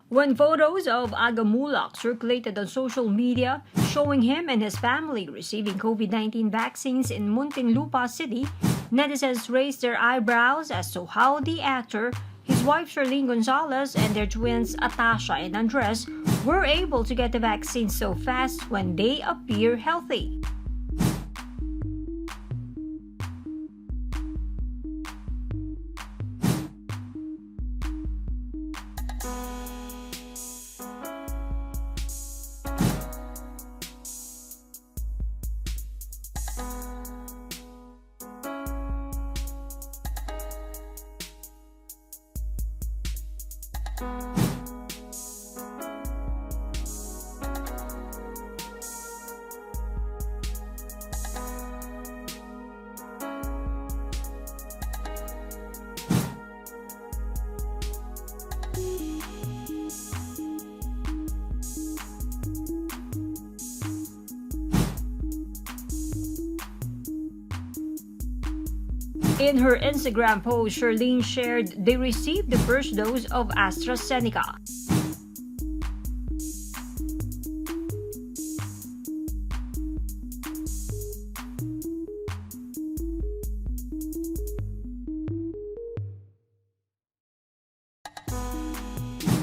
When photos of Aga Muhlach circulated on social media showing him and his family receiving COVID-19 vaccines in Muntinlupa City, netizens raised their eyebrows as to how the actor, his wife Charlene Gonzalez, and their twins Atasha and Andres were able to get the vaccine so fast when they appear healthy. In her Instagram post, Charlene shared they received the first dose of AstraZeneca.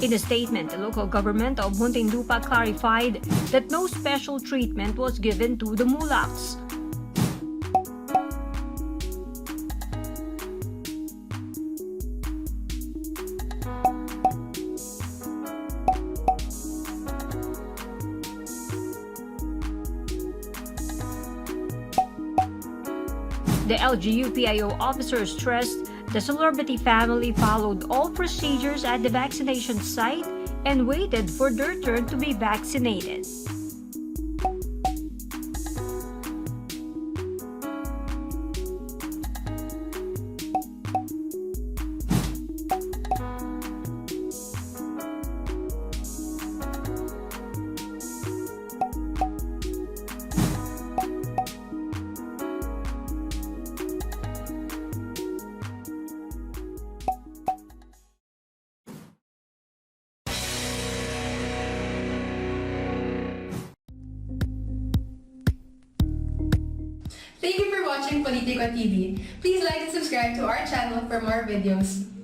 In a statement, the local government of Muntinlupa clarified that no special treatment was given to the Muhlachs. The LGU-PIO officer stressed the celebrity family followed all procedures at the vaccination site and waited for their turn to be vaccinated. Thank you for watching Politico TV. Please like and subscribe to our channel for more videos.